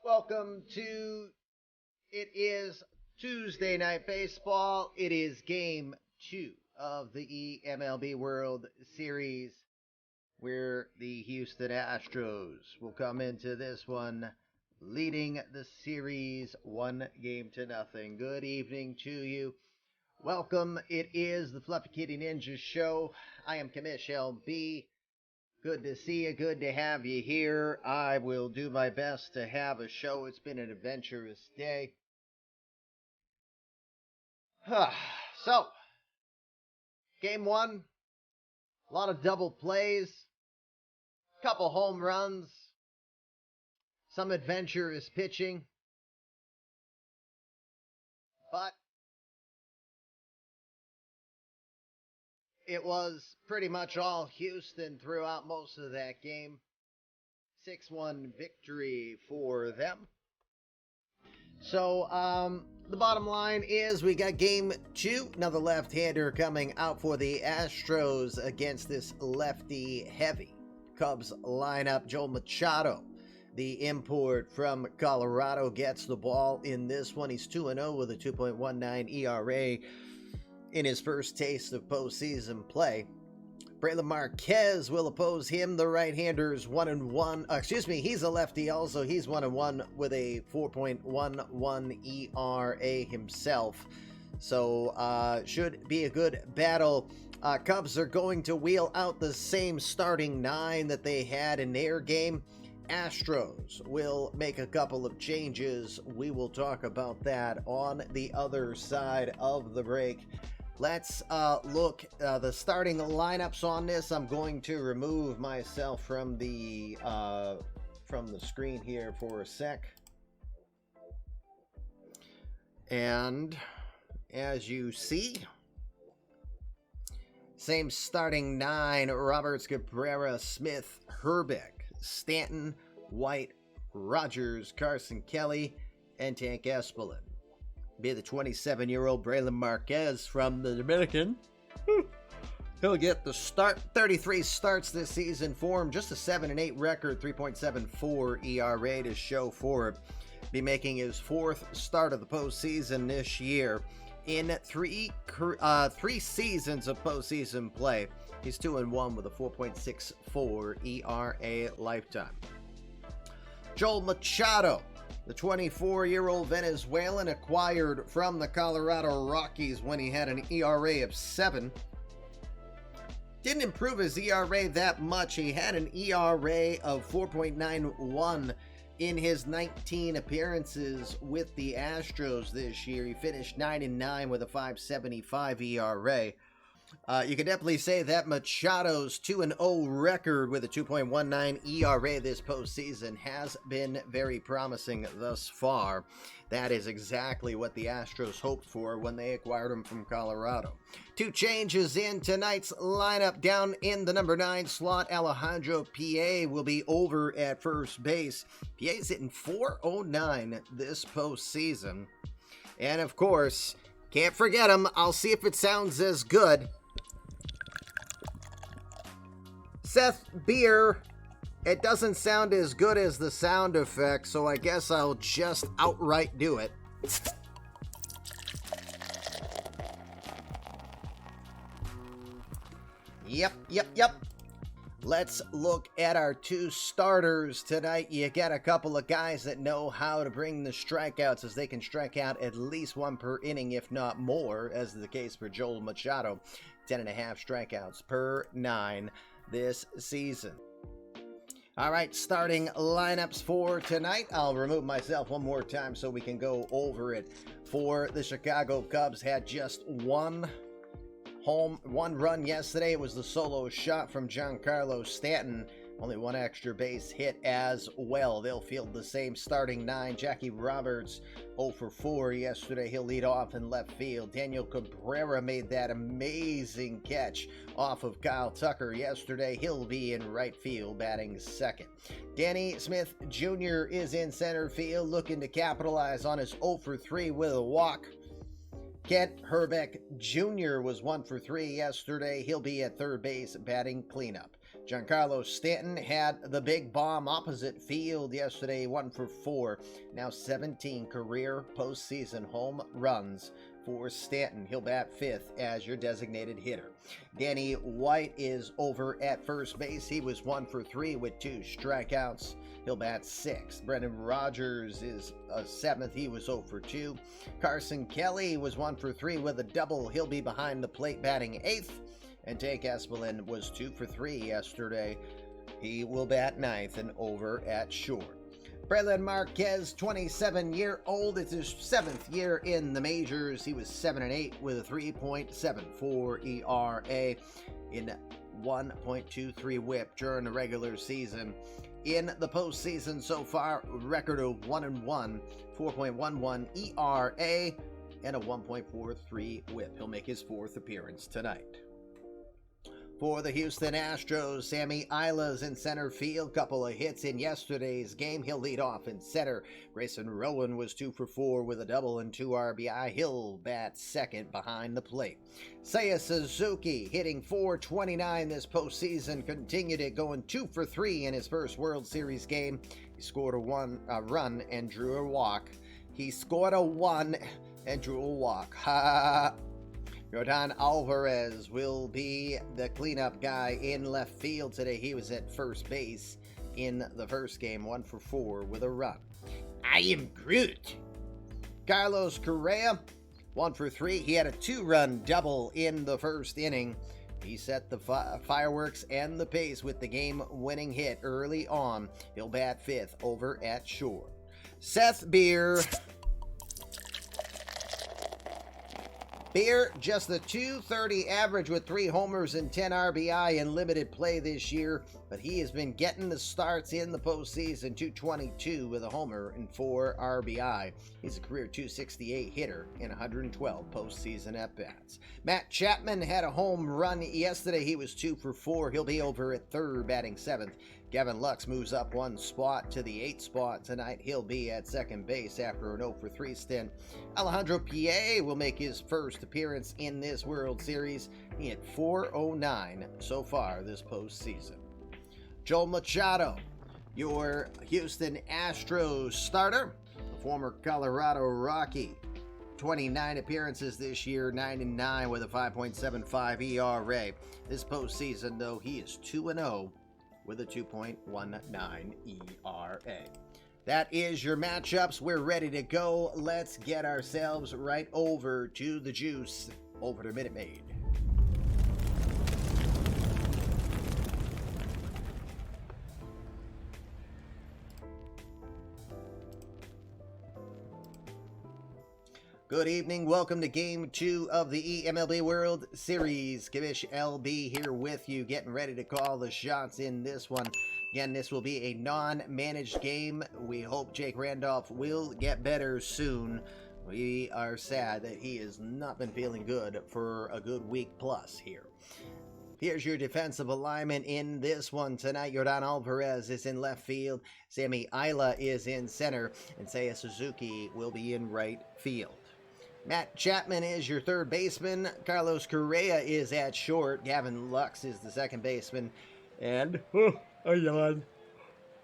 Welcome to it is Tuesday Night Baseball. It is game 2 of the eMLB World Series where the Houston Astros will come into this one leading the series 1-0. Good evening to you. Welcome. It is the Fluffy Kitty Ninja Show. I am Commish LB. Good to see you. Good to have you here. I will do my best to have a show. It's been an adventurous day. So, game 1. A lot of double plays. Couple home runs. Some adventurous pitching. But it was pretty much all Houston throughout most of that game. 6-1 victory for them. So, the bottom line is we got game 2. Another left-hander coming out for the Astros against this lefty-heavy Cubs lineup. Joel Machado, the import from Colorado, gets the ball in this one. He's 2-0 with a 2.19 ERA. In his first taste of postseason play. Braylon Marquez will oppose him. The right-hander's 1-1. He's a lefty also. He's 1-1 with a 4.11 ERA himself. So, should be a good battle. Cubs are going to wheel out the same starting 9 that they had in their game. Astros will make a couple of changes. We will talk about that on the other side of the break. Let's look the starting lineups on this. I'm going to remove myself from the screen here for a sec. And as you see, same starting 9: Roberts, Cabrera, Smith, Herbeck, Stanton, White, Rogers, Carson Kelly, and Tank Espelin. Be the 27-year-old Braylon Marquez from the Dominican. He'll get the start. 33 starts this season for him. Just a 7-8 record, 3.74 ERA to show for it. Be making his 4th start of the postseason this year. In three seasons of postseason play, he's 2-1 with a 4.64 ERA lifetime. Joel Machado, the 24-year-old Venezuelan, acquired from the Colorado Rockies when he had an ERA of 7. Didn't improve his ERA that much. He had an ERA of 4.91 in his 19 appearances with the Astros this year. He finished 9-9 with a 5.75 ERA. You can definitely say that Machado's 2-0 record with a 2.19 ERA this postseason has been very promising thus far. That is exactly what the Astros hoped for when they acquired him from Colorado. 2 changes in tonight's lineup. Down in the number 9 slot, Alejandro P.A. will be over at first base. P.A.'s hitting .409 this postseason. And of course, can't forget him. I'll see if it sounds as good. Seth Beer. It doesn't sound as good as the sound effect, so I guess I'll just outright do it. Yep. Let's look at our 2 starters tonight. You got a couple of guys that know how to bring the strikeouts, as they can strike out at least 1 per inning, if not more, as is the case for Joel Machado. 10.5 strikeouts per 9 this season. All right, starting lineups for tonight. I'll remove myself one more time so we can go over it. For the Chicago Cubs, had just one run yesterday. It was the solo shot from Giancarlo Stanton. Only 1 extra base hit as well. They'll field the same starting 9. Jackie Roberts 0 for 4 yesterday. He'll lead off in left field. Daniel Cabrera made that amazing catch off of Kyle Tucker yesterday. He'll be in right field batting second. Danny Smith Jr. is in center field looking to capitalize on his 0 for 3 with a walk. Kent Herbeck Jr. was 1 for 3 yesterday. He'll be at third base batting cleanup. Giancarlo Stanton had the big bomb opposite field yesterday, 1 for 4. Now 17 career postseason home runs for Stanton. He'll bat 5th as your designated hitter. Danny White is over at first base. He was 1 for 3 with 2 strikeouts. He'll bat 6th. Brendan Rodgers is 7th. He was 0 for 2. Carson Kelly was 1 for 3 with a double. He'll be behind the plate batting 8th. And Tank Espelin was 2 for 3 yesterday. He will bat 9th and over at short. Braylon Marquez, 27-year-old. It's his 7th year in the majors. He was 7-8 with a 3.74 ERA in 1.23 whip during the regular season. In the postseason so far, record of 1-1, 4.11 ERA, and a 1.43 whip. He'll make his 4th appearance tonight. For the Houston Astros, Sammy Ila's in center field. Couple of hits in yesterday's game. He'll lead off in center. Grayson Rowan was 2 for 4 with a double and 2 RBI. He'll bat 2nd behind the plate. Seiya Suzuki hitting .429 this postseason. Continued it, going 2 for 3 in his first World Series game. He scored a run and drew a walk. He scored a 1 and drew a walk. Ha! Yordan Alvarez will be the cleanup guy in left field today. He was at first base in the first game, 1 for 4 with a run. I am Groot. Carlos Correa, 1 for 3. He had a 2-run double in the first inning. He set the fireworks and the pace with the game-winning hit early on. He'll bat 5th over at short. Seth Beer, just a .230 average with 3 homers and 10 RBI in limited play this year, but he has been getting the starts in the postseason. .222 with a homer and 4 RBI. He's a career .268 hitter in 112 postseason at-bats. Matt Chapman had a home run yesterday. He was 2 for 4. He'll be over at third, batting 7th. Gavin Lux moves up 1 spot to the 8th spot tonight. He'll be at second base after an 0 for 3 stint. Alejandro Pierre will make his first appearance in this World Series. He hit .409 so far this postseason. Joel Machado, your Houston Astros starter, the former Colorado Rocky. 29 appearances this year, 9-9 with a 5.75 ERA. This postseason, though, he is 2-0. with a 2.19 ERA. That is your matchups. We're ready to go. Let's get ourselves right over to the juice, over to Minute Maid. Good evening. Welcome to Game 2 of the eMLB World Series. Kavish LB here with you, getting ready to call the shots in this one. Again, this will be a non-managed game. We hope Jake Randolph will get better soon. We are sad that he has not been feeling good for a good week plus here. Here's your defensive alignment in this one tonight. Yordan Alvarez is in left field. Sammy Ila is in center. And Seiya Suzuki will be in right field. Matt Chapman is your third baseman. Carlos Correa is at short. Gavin Lux is the second baseman. And, I yawned.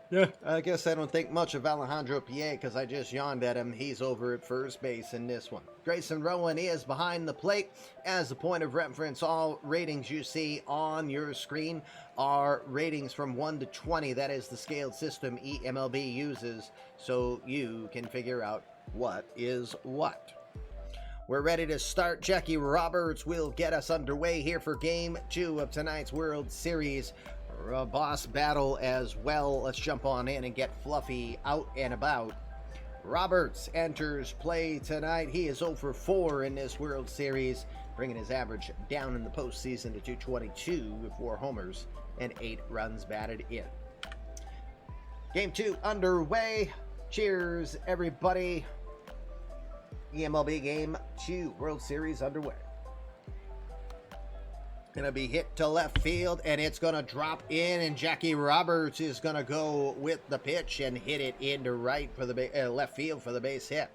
Yeah, I guess I don't think much of Alejandro Pierre because I just yawned at him. He's over at first base in this one. Grayson Rowan is behind the plate. As a point of reference, all ratings you see on your screen are ratings from 1 to 20. That is the scaled system eMLB uses, so you can figure out what is what. We're ready to start. Jackie Roberts will get us underway here for Game 2 of tonight's World Series. A boss battle as well. Let's jump on in and get Fluffy out and about. Roberts enters play tonight. He is 0 for 4 in this World Series, bringing his average down in the postseason to 222 with 4 homers and 8 runs batted in. Game 2 underway. Cheers, everybody. eMLB Game 2 World Series underway. Gonna be hit to left field, and it's gonna drop in, and Jackie Roberts is gonna go with the pitch and hit it into right for the left field for the base hit.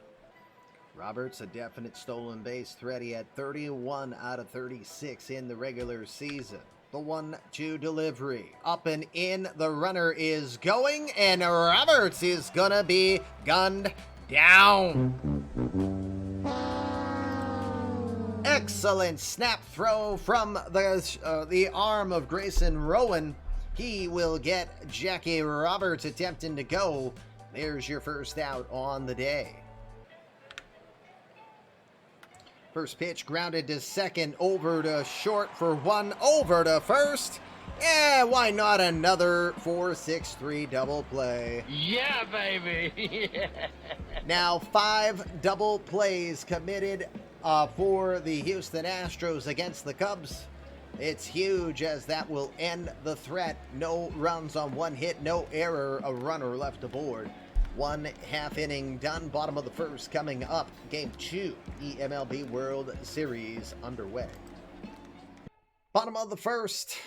Roberts, a definite stolen base threat. He had 31 out of 36 in the regular season. The 1-2 delivery. Up and in. The runner is going, and Roberts is going to be gunned down. Excellent snap throw from the arm of Grayson Rowan. He will get Jackie Roberts attempting to go. There's your first out on the day. First pitch grounded to second, over to short for one, over to first. Yeah, why not another 4-6-3 double play? Yeah, baby. Now 5 double plays committed for the Houston Astros against the Cubs. It's huge, as that will end the threat. No runs on one hit, no error, a runner left aboard. 1 half inning done. Bottom of the first coming up. Game 2, eMLB World Series underway. Bottom of the first.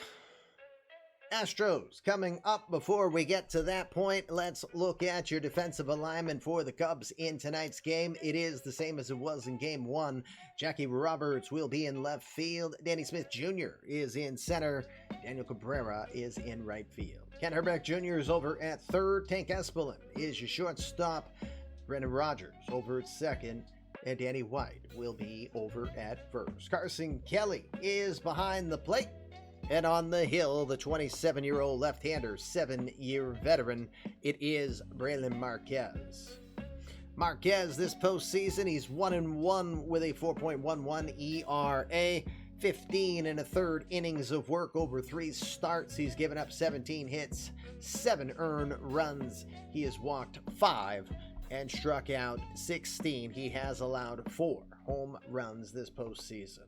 Astros coming up. Before we get to that point, let's look at your defensive alignment for the Cubs in tonight's game. It is the same as it was in Game 1. Jackie Roberts will be in left field. Danny Smith Jr. is in center. Daniel Cabrera is in right field. Ken Herbeck Jr. is over at third. Tank Espelin is your shortstop. Brendan Rodgers over at second. And Danny White will be over at first. Carson Kelly is behind the plate. And on the hill, the 27-year-old left-hander, 7-year veteran, it is Braylon Marquez. Marquez this postseason, he's 1-1 with a 4.11 ERA. 15 and a third innings of work over 3 starts. He's given up 17 hits, 7 earned runs. He has walked 5 and struck out 16. He has allowed 4 home runs this postseason.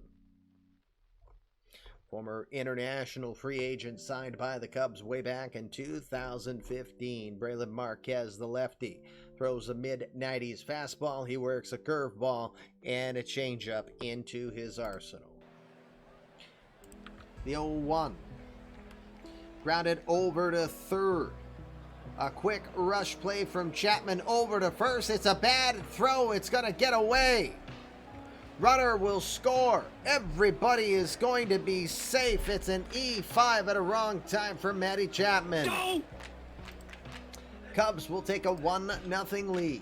Former international free agent signed by the Cubs way back in 2015. Braylon Marquez, the lefty, throws a mid-90s fastball. He works a curveball and a changeup into his arsenal. The 0-1. Grounded over to third. A quick rush play from Chapman over to first. It's a bad throw. It's going to get away. Runner will score. Everybody is going to be safe. It's an E5 at a wrong time for Matty Chapman. Go! Cubs will take a 1-0 lead.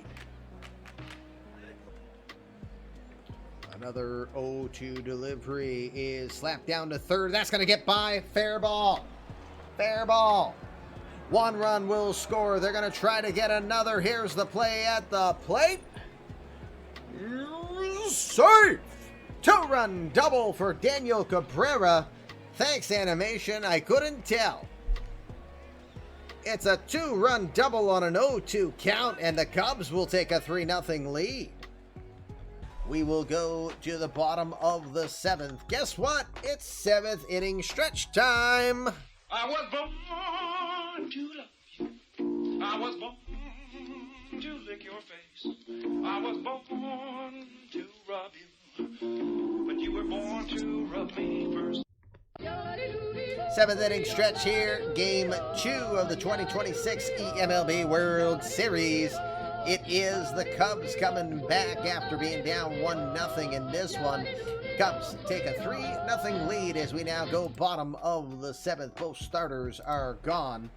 Another 0-2 delivery is slapped down to third. That's going to get by. Fair ball. Fair ball. 1 run will score. They're going to try to get another. Here's the play at the plate. Safe! 2-run double for Daniel Cabrera. Thanks, animation. I couldn't tell. It's a 2-run double on an 0-2 count, and the Cubs will take a 3-0 lead. We will go to the bottom of the 7th. Guess what? It's 7th inning stretch time. I was born to love you. I was born to lick your face. I was born to rub you. But you were born to rub me first. 7th inning stretch here. Game 2 of the 2026 eMLB World Series. It is the Cubs coming back after being down 1-0 in this one. Cubs take a 3-0 lead as we now go bottom of the 7th. Both starters are gone.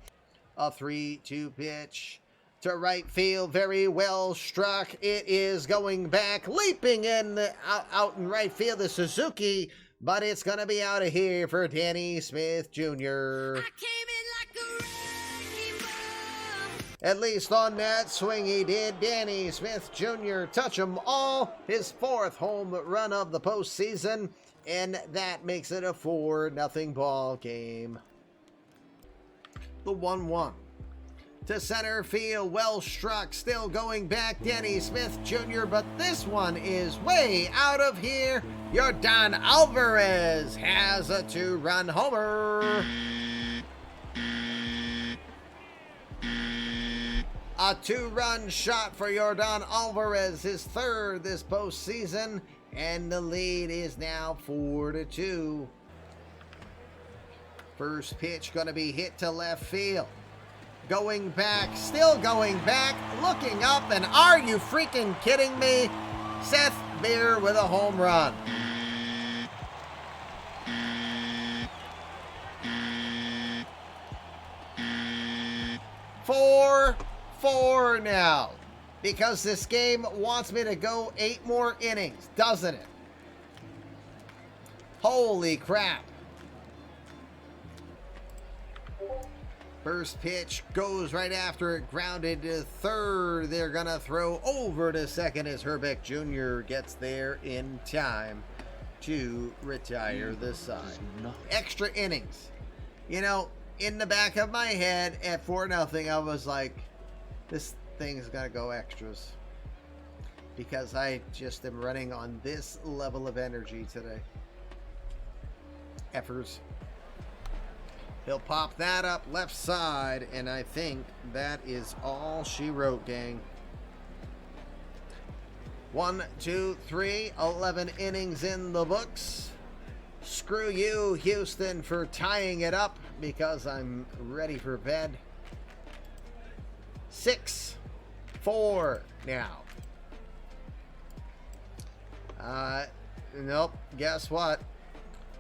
A 3-2 pitch to right field. Very well struck. It is going back, leaping in out in right field, the Suzuki, but it's going to be out of here for Danny Smith Jr. At least on that swing he did. Danny Smith Jr. touch them all. His 4th home run of the postseason. And that makes it a 4-0 ball game. The 1-1. To center field. Well struck. Still going back. Danny Smith Jr. But this one is way out of here. Yordan Alvarez has a 2-run homer. A 2-run shot for Yordan Alvarez, his 3rd this postseason, and the lead is now 4-2. First pitch going to be hit to left field. Going back, still going back, looking up, and are you freaking kidding me? Seth Beer with a home run. 4 now. Because this game wants me to go 8 more innings, doesn't it? Holy crap. First pitch goes right after it, grounded to third. They're going to throw over to second as Herbeck Jr. gets there in time to retire the side. Extra innings. You know, in the back of my head at 4-0, I was like, this thing's got to go extras. Because I just am running on this level of energy today. Effers. He'll pop that up left side, and I think that is all she wrote, gang. 1, 2, 3, 11 innings in the books. Screw you, Houston, for tying it up because I'm ready for bed. 6-4 now. Nope, guess what?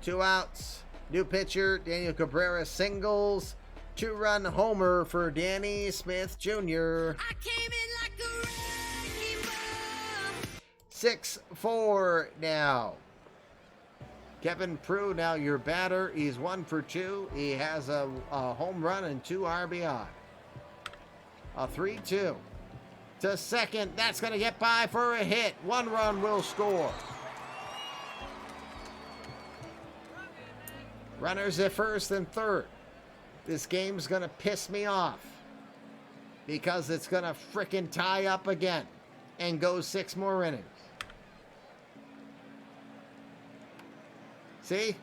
2 outs. New pitcher, Daniel Cabrera singles. 2-run homer for Danny Smith Jr. I came in like a wrecking ball. 6-4 now. Kevin Prue, now your batter. He's 1 for 2. He has a home run and 2 RBI. A 3-2. To second. That's going to get by for a hit. 1 run will score. Runners at first and third. This game's going to piss me off because it's going to frickin' tie up again and go 6 more innings. See?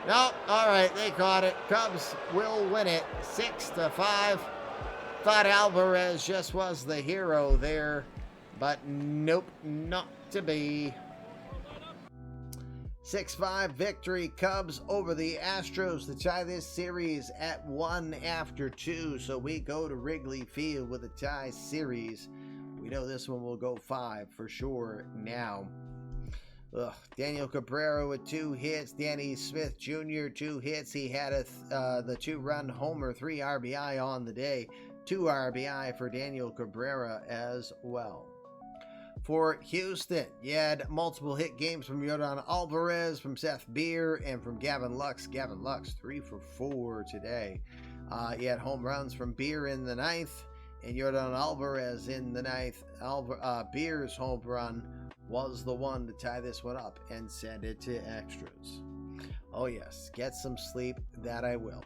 No, all right, they caught it. Cubs will win it 6-5. Thought Alvarez just was the hero there, but nope, not to be. 6-5 victory, Cubs over the Astros to tie this series at 1 after 2. So we go to Wrigley Field with a tie series. We know this one will go 5 for sure now. Daniel Cabrera with 2 hits. Danny Smith Jr. 2 hits. He had the 2-run homer, 3 RBI on the day. 2 RBI for Daniel Cabrera as well. For Houston, you had multiple hit games from Yordan Alvarez, from Seth Beer, and from Gavin Lux. Gavin Lux, 3 for 4 today. You had home runs from Beer in the 9th, and Yordan Alvarez in the 9th. Beer's home run was the one to tie this one up and send it to extras. Oh yes, get some sleep, that I will.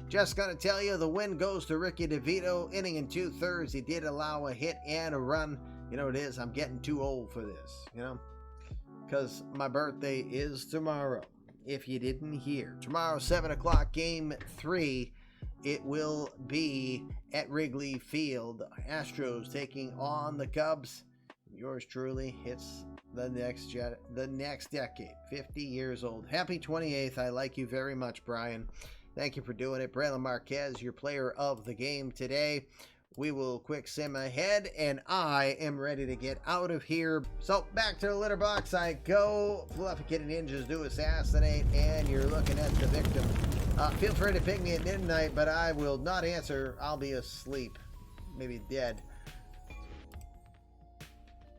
Just gonna tell you, the win goes to Ricky DeVito. Inning and 2/3, he did allow a hit and a run. You know what it is? I'm getting too old for this, you know? Because my birthday is tomorrow, if you didn't hear. Tomorrow, 7 o'clock, Game 3. It will be at Wrigley Field. Astros taking on the Cubs. Yours truly hits the next decade. 50 years old. Happy 28th. I like you very much, Brian. Thank you for doing it. Braylon Marquez, your player of the game today. We will quick sim ahead, and I am ready to get out of here. So, back to the litter box I go. Fluffy Kitty Ninjas do assassinate, and you're looking at the victim. Feel free to ping me at midnight, but I will not answer. I'll be asleep. Maybe dead.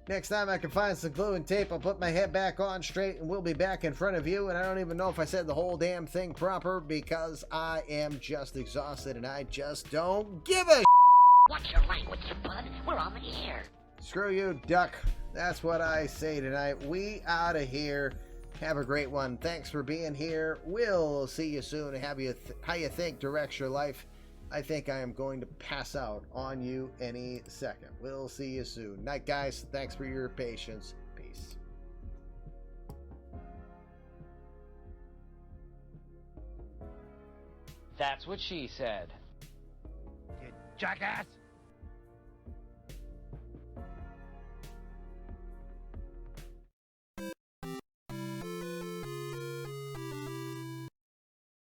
Next time I can find some glue and tape, I'll put my head back on straight, and we'll be back in front of you. And I don't even know if I said the whole damn thing proper because I am just exhausted, and I just don't give a Watch your language, you bud. We're on the air. Screw you, duck. That's what I say tonight. We out of here. Have a great one. Thanks for being here. We'll see you soon. How you think directs your life. I think I am going to pass out on you any second. We'll see you soon. Night, guys. Thanks for your patience. Peace. That's what she said. You jackass!